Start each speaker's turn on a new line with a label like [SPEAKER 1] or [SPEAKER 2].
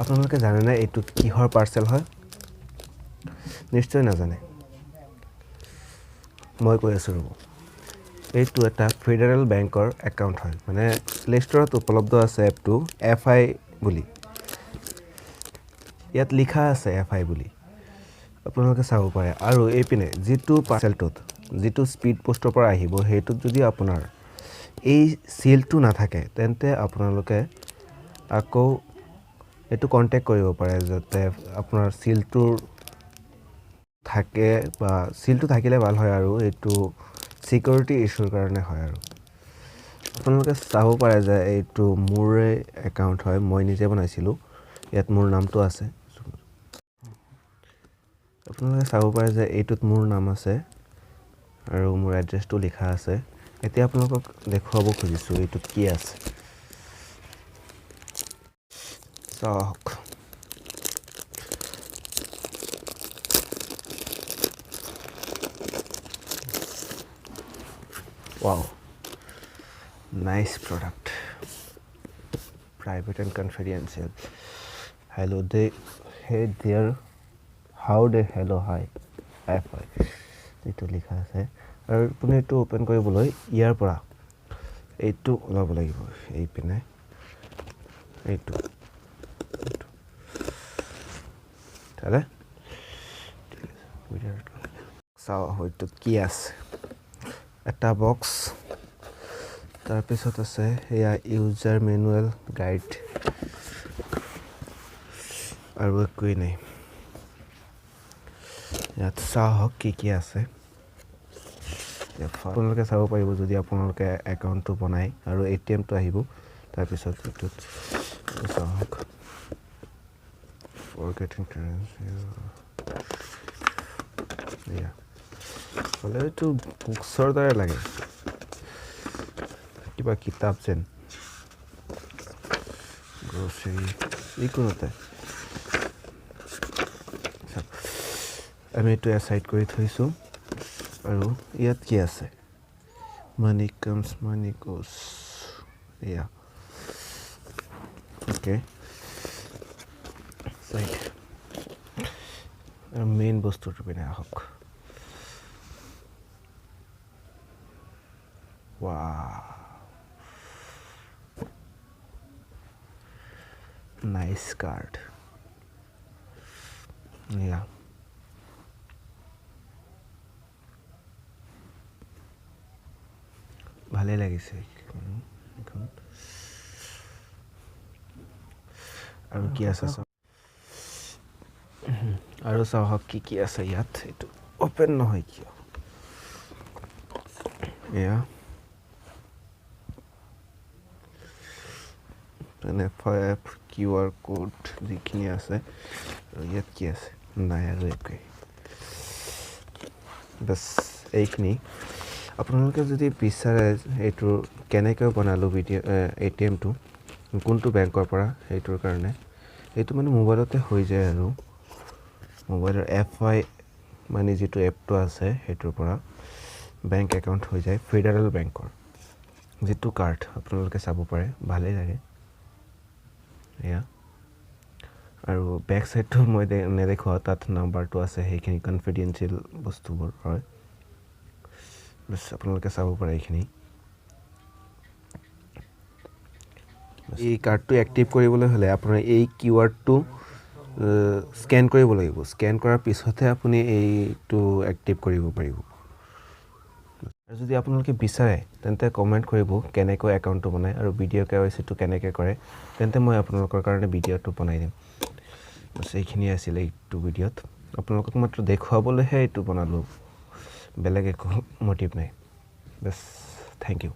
[SPEAKER 1] আপোনালোকে জানে না এইটো কিহৰ পাৰ্সেল হয় নিশ্চয় নাজানে মই কৈ আছো ৰব এইটো এটা ফেডাৰেল বেংকৰ একাউণ্ট হয় মানে প্লে ষ্টৰত উপলব্ধ আছে এপটো FI বুলি ইয়াত লিখা আছে FI বুলি আপোনালোকে চাব পাৰে আৰু এই পিনে যেটো পাৰ্সেলটোত যেটো স্পিড পোষ্টৰ পৰা আহিব হেতুত যদি আপোনাৰ এই সিলটো না থাকে তেন্তে আপোনালোকে আকৌ এটো কন্টাক্ট কৰিব পাৰে যাতে আপোনাৰ সিলটো থাকে বা সিলটো থাকিলে ভাল হয় আৰু এটো সিকিউৰিটি ইস্যুৰ কাৰণে হয় আৰু আপোনালোকে চাব পাৰে যে এইটো মোৰে একাউণ্ট হয় মই নিজে বনাইছিলো ইয়াত মোৰ নামটো আছে আপোনালোকে চাব পাৰে যে এইটোত মোৰ নাম আছে আৰু মোৰ এড্ৰেছটো লিখা আছে এতিয়া আপোনালোকক দেখুৱাব খুজিছো এইটোত কি আছে চাওক wow nice product private and confidential hello they hey there how they hello hi FI এইটো লিখা আছে আৰু আপুনি এটো ওপেন কৰিবলৈ ইয়াৰ পৰা এইটো ওলাব লাগিব এই পিনে এইটো তালে চাও হয়তো কি আছে এটা বক্স তাৰ পিছত আছে এয়া ইউজাৰ মেনুৱেল গাইড আৰু একোই নাই ইয়াত চাওক কি আছে আপোনালোকে চাব পাৰিব যদি আপোনালোকে একাউণ্টটো বনাই আৰু ATM টো আহিব তাৰ পিছত এইটো চাওক forgetting yeah হলে তো বুকছৰ দৰে লাগে কিবা কিতাপ যেন গ্ৰোসাৰি ইকোতে আমি এটো এসাইড কৰি থৈছো আৰু ইয়াত কি আছে money comes money goes yeah okay side main বস্তুটো পিনে আহক wow nice card yeah ভালে লাগিছে এখন আৰু কি আছে আৰু চাওক কি আছে ইয়াত এটো ওপেন নহয় কিয় এয়া NFIF QR কোড যিখিনি আছে আৰু ইয়াত কি আছে নাই আৰু একে বস এইখিনি আপোনালোকে যদি বিচাৰে এইটো কেনেকৈ বনালো ভিডিও ATM টো কোনটো বেংকৰ পৰা এইটোৰ কাৰণে এইটো মানে মোবাইলতে হৈ যায় আৰু মোবাইলৰ FI মানে যেটো এপটো আছে হেতুৰ পৰা বেংক একাউণ্ট হৈ যায় ফেডাৰেল বেংকৰ যেটো কাৰ্ড আপোনালোকে চাব পাৰে ভালে লাগে এয়া আৰু বেক সাইডটো মই নেদেখো তাত নাম্বাৰটো আছে হেখিনি কনফিডেন্সিয়েল বস্তুবোৰ হয় বস আপোনালোকে চাব পাৰে এইখিনি এই কাৰ্ডটো এক্টিভ কৰিবলৈ হলে আপোনাৰ এই কিওয়াৰ্ডটো স্ক্যান কৰিব লাগিব স্ক্যান কৰাৰ পিছতহে আপুনি এইটো এক্টিভ কৰিব পাৰিব আৰু যদি আপোনালোকে বিচাৰে তেন্তে কমেন্ট কৰিব কেনেকৈ একাউণ্টটো বনায় আৰু ভিডিও কেৱাইচিটো কেনেকৈ কৰে তেন্তে মই আপোনালোকৰ কাৰণে ভিডিওটো বনাই দিম বস এইখিনি আছিল এইটো ভিডিওত আপোনালোকক মাত্ৰ দেখুৱাবলৈহে এইটো বনালো বেলেগ একো মোটিভ নাই বস থ্যাংক ইউ